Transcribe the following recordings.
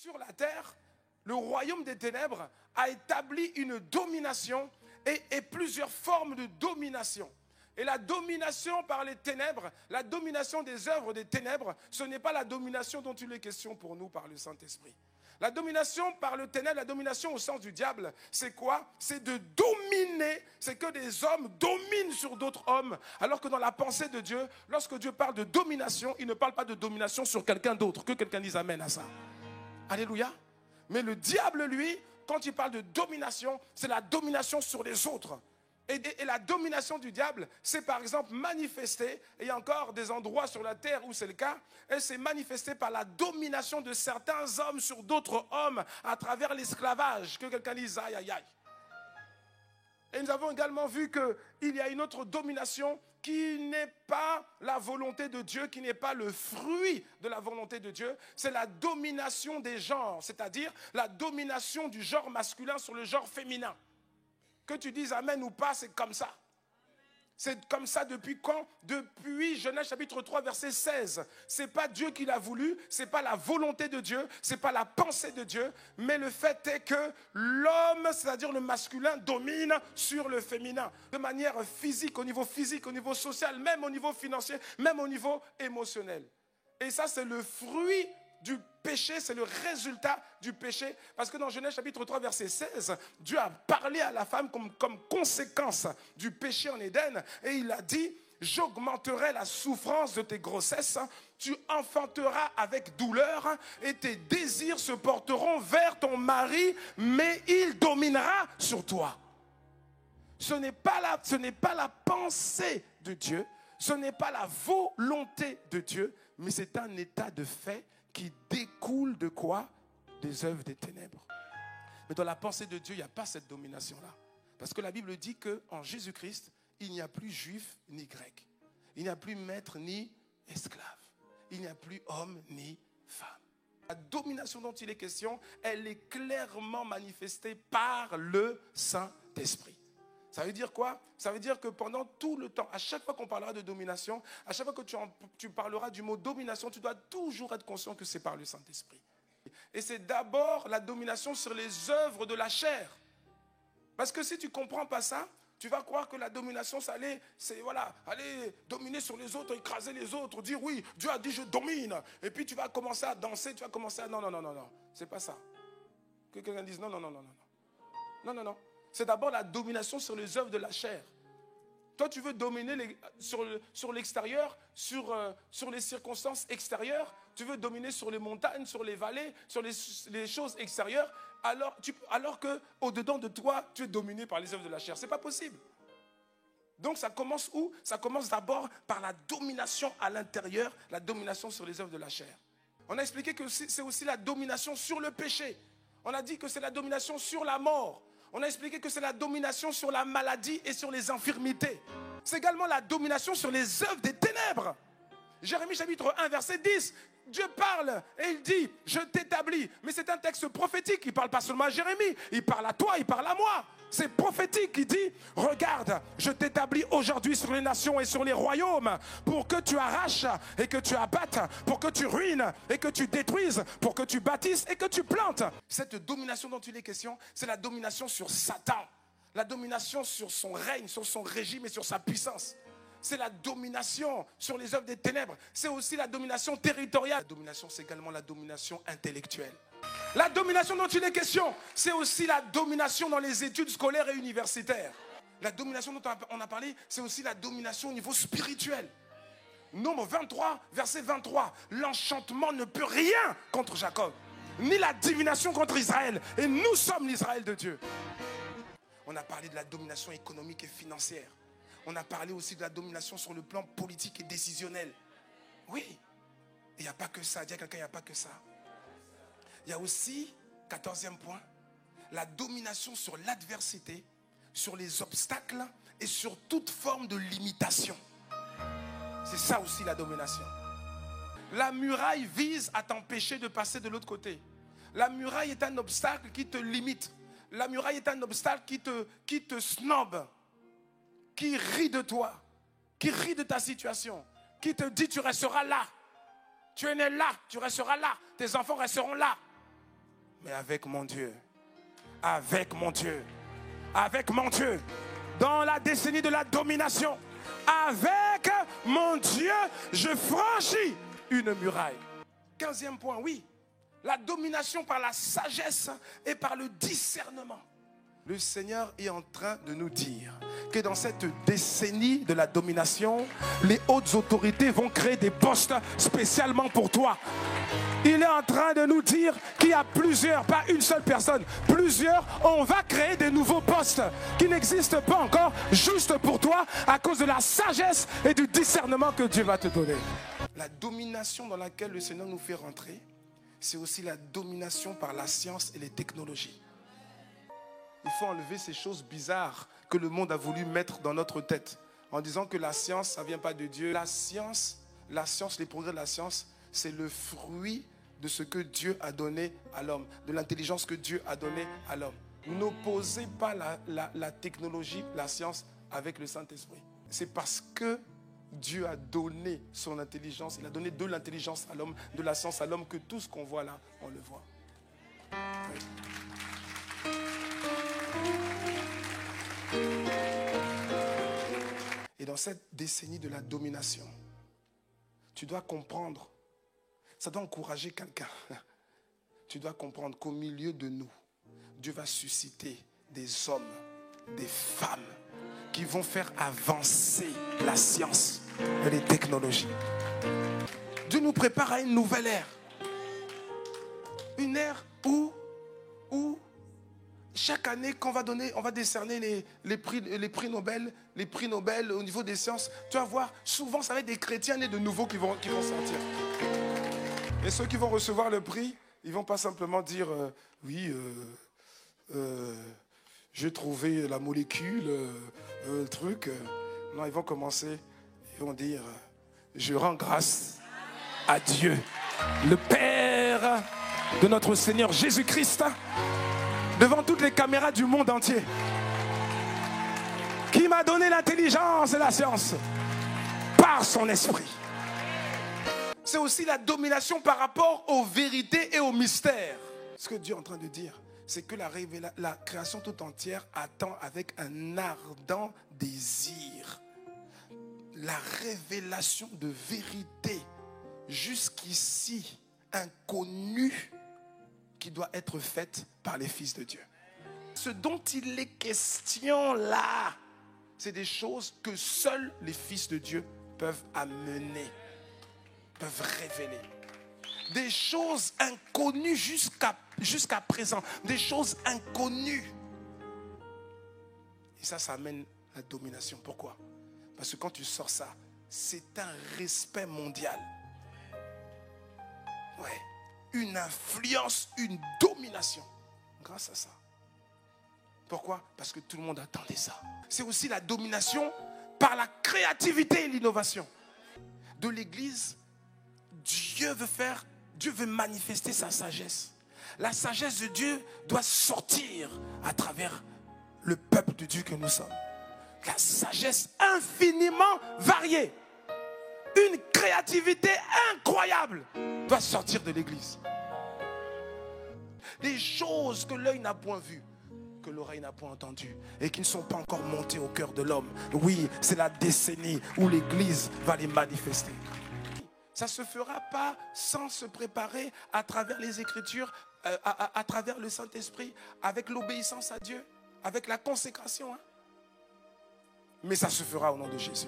Sur la terre, le royaume des ténèbres a établi une domination et plusieurs formes de domination. Et la domination par les ténèbres, la domination des œuvres des ténèbres, ce n'est pas la domination dont il est question pour nous par le Saint-Esprit. La domination par le ténèbre, la domination au sens du diable, c'est quoi? C'est de dominer, c'est que des hommes dominent sur d'autres hommes. Alors que dans la pensée de Dieu, lorsque Dieu parle de domination, il ne parle pas de domination sur quelqu'un d'autre. Que quelqu'un dise amen à ça. Alléluia. Mais le diable, lui, quand il parle de domination, c'est la domination sur les autres. Et la domination du diable, c'est par exemple manifesté, et il y a encore des endroits sur la terre où c'est le cas, et c'est manifesté par la domination de certains hommes sur d'autres hommes à travers l'esclavage. Que quelqu'un dise aïe, aïe, aïe. Et nous avons également vu qu'il y a une autre domination qui n'est pas la volonté de Dieu, qui n'est pas le fruit de la volonté de Dieu. C'est la domination des genres, c'est-à-dire la domination du genre masculin sur le genre féminin. Que tu dises amen ou pas, c'est comme ça. C'est comme ça depuis quand? Depuis Genèse chapitre 3 verset 16. Ce n'est pas Dieu qui l'a voulu, ce n'est pas la volonté de Dieu, ce n'est pas la pensée de Dieu, mais le fait est que l'homme, c'est-à-dire le masculin, domine sur le féminin. De manière physique, au niveau social, même au niveau financier, même au niveau émotionnel. Et ça, c'est le fruit du péché, c'est le résultat du péché. Parce que dans Genèse chapitre 3 verset 16, Dieu a parlé à la femme comme conséquence du péché en Éden. Et il a dit, j'augmenterai la souffrance de tes grossesses, tu enfanteras avec douleur et tes désirs se porteront vers ton mari, mais il dominera sur toi. Ce n'est pas la pensée de Dieu, ce n'est pas la volonté de Dieu, mais c'est un état de fait qui découle de quoi? Des œuvres des ténèbres. Mais dans la pensée de Dieu, il n'y a pas cette domination-là. Parce que la Bible dit qu'en Jésus-Christ, il n'y a plus juif ni grec. Il n'y a plus maître ni esclave. Il n'y a plus homme ni femme. La domination dont il est question, elle est clairement manifestée par le Saint-Esprit. Ça veut dire quoi? Ça veut dire que pendant tout le temps, à chaque fois qu'on parlera de domination, à chaque fois que tu parleras du mot domination, tu dois toujours être conscient que c'est par le Saint-Esprit. Et c'est d'abord la domination sur les œuvres de la chair. Parce que si tu ne comprends pas ça, tu vas croire que la domination, c'est voilà, aller dominer sur les autres, écraser les autres, dire oui, Dieu a dit je domine. Et puis tu vas commencer à danser, tu vas commencer à... Non, c'est pas ça. Que quelqu'un dise non. C'est d'abord la domination sur les œuvres de la chair. Toi, tu veux dominer sur l'extérieur, sur les circonstances extérieures. Tu veux dominer sur les montagnes, sur les vallées, sur les choses extérieures. Alors qu'au-dedans de toi, tu es dominé par les œuvres de la chair. Ce n'est pas possible. Donc ça commence où? Ça commence d'abord par la domination à l'intérieur, la domination sur les œuvres de la chair. On a expliqué que c'est aussi la domination sur le péché. On a dit que c'est la domination sur la mort. On a expliqué que c'est la domination sur la maladie et sur les infirmités. C'est également la domination sur les œuvres des ténèbres. Jérémie chapitre 1 verset 10, Dieu parle et il dit, je t'établis. Mais c'est un texte prophétique, il ne parle pas seulement à Jérémie, il parle à toi, il parle à moi. C'est prophétique, il dit, regarde, je t'établis aujourd'hui sur les nations et sur les royaumes pour que tu arraches et que tu abattes, pour que tu ruines et que tu détruises, pour que tu bâtisses et que tu plantes. Cette domination dont il est question, c'est la domination sur Satan, la domination sur son règne, sur son régime et sur sa puissance. C'est la domination sur les œuvres des ténèbres. C'est aussi la domination territoriale. La domination, c'est également la domination intellectuelle. La domination dont il est question, c'est aussi la domination dans les études scolaires et universitaires. La domination dont on a parlé, c'est aussi la domination au niveau spirituel. Nombre 23, verset 23. L'enchantement ne peut rien contre Jacob, ni la divination contre Israël. Et nous sommes l'Israël de Dieu. On a parlé de la domination économique et financière. On a parlé aussi de la domination sur le plan politique et décisionnel. Oui, il n'y a pas que ça. Dis à quelqu'un, il n'y a pas que ça. Il y a aussi, 14e point, la domination sur l'adversité, sur les obstacles et sur toute forme de limitation. C'est ça aussi la domination. La muraille vise à t'empêcher de passer de l'autre côté. La muraille est un obstacle qui te limite. La muraille est un obstacle qui te snobe, qui rit de toi, qui rit de ta situation, qui te dit tu resteras là. Tu es né là, tu resteras là. Tes enfants resteront là. Mais avec mon Dieu, avec mon Dieu, avec mon Dieu, dans la décennie de la domination, avec mon Dieu, je franchis une muraille. 15e point, oui. La domination par la sagesse et par le discernement. Le Seigneur est en train de nous dire que dans cette décennie de la domination, les hautes autorités vont créer des postes spécialement pour toi. Il est en train de nous dire qu'il y a plusieurs, pas une seule personne, plusieurs, on va créer des nouveaux postes qui n'existent pas encore juste pour toi à cause de la sagesse et du discernement que Dieu va te donner. La domination dans laquelle le Seigneur nous fait rentrer, c'est aussi la domination par la science et les technologies. Il faut enlever ces choses bizarres que le monde a voulu mettre dans notre tête en disant que la science, ça ne vient pas de Dieu. La science, les progrès de la science, c'est le fruit de ce que Dieu a donné à l'homme, de l'intelligence que Dieu a donnée à l'homme. N'opposez pas la technologie, la science avec le Saint-Esprit. C'est parce que Dieu a donné son intelligence, il a donné de l'intelligence à l'homme, de la science à l'homme, que tout ce qu'on voit là, on le voit. Oui. Et dans cette décennie de la domination, tu dois comprendre, ça doit encourager quelqu'un. Tu dois comprendre qu'au milieu de nous, Dieu va susciter des hommes, des femmes qui vont faire avancer la science et les technologies. Dieu nous prépare à une nouvelle ère. Une ère où chaque année, quand on va décerner les prix Nobel au niveau des sciences, tu vas voir, souvent ça va être des chrétiens nés de nouveau qui vont sortir. Et ceux qui vont recevoir le prix, ils ne vont pas simplement dire oui, j'ai trouvé la molécule, le truc. Non, ils vont commencer, ils vont dire je rends grâce à Dieu, le Père de notre Seigneur Jésus-Christ, devant toutes les caméras du monde entier, qui m'a donné l'intelligence et la science par son esprit. C'est aussi la domination par rapport aux vérités et aux mystères. Ce que Dieu est en train de dire, c'est que la création tout entière attend avec un ardent désir la révélation de vérité jusqu'ici inconnue qui doit être faite par les fils de Dieu. Ce dont il est question là, c'est des choses que seuls les fils de Dieu peuvent amener, peuvent révéler. Des choses inconnues jusqu'à présent, des choses inconnues. Et ça amène la domination. Pourquoi? Parce que quand tu sors ça, c'est un respect mondial. Ouais. Une influence, une domination grâce à ça. Pourquoi? Parce que tout le monde attendait ça. C'est aussi la domination par la créativité et l'innovation. De l'Église, Dieu veut manifester sa sagesse. La sagesse de Dieu doit sortir à travers le peuple de Dieu que nous sommes. La sagesse infiniment variée, une créativité incroyable doit sortir de l'Église. Des choses que l'œil n'a point vues, que l'oreille n'a point entendues et qui ne sont pas encore montées au cœur de l'homme. Oui, c'est la décennie où l'Église va les manifester. Ça ne se fera pas sans se préparer à travers les Écritures, à travers le Saint-Esprit, avec l'obéissance à Dieu, avec la consécration. Mais ça se fera au nom de Jésus.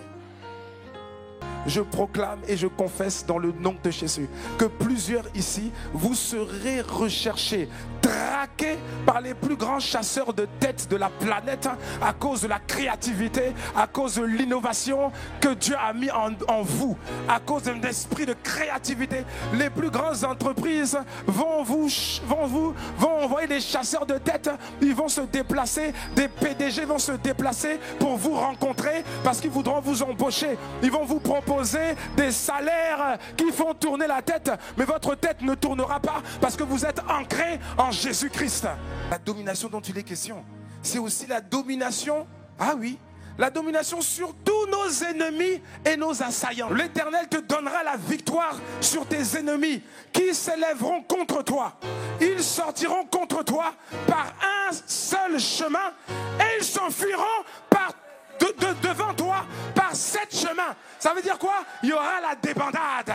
Je proclame et je confesse dans le nom de Jésus que plusieurs ici, vous serez recherchés, traqués par les plus grands chasseurs de tête de la planète à cause de la créativité, à cause de l'innovation que Dieu a mis en vous, à cause d'un esprit de créativité. Les plus grandes entreprises vont envoyer des chasseurs de tête, ils vont se déplacer, des PDG vont se déplacer pour vous rencontrer parce qu'ils voudront vous embaucher. Ils vont vous proposer des salaires qui font tourner la tête, mais votre tête ne tournera pas parce que vous êtes ancré en Jésus-Christ. La domination dont il est question, c'est aussi la domination, ah oui, La domination sur tous nos ennemis et nos assaillants. L'Éternel te donnera la victoire sur tes ennemis qui s'élèveront contre toi. Ils sortiront contre toi par un seul chemin et ils s'enfuiront devant toi par 7 chemins. Ça veut dire quoi? Il y aura la débandade.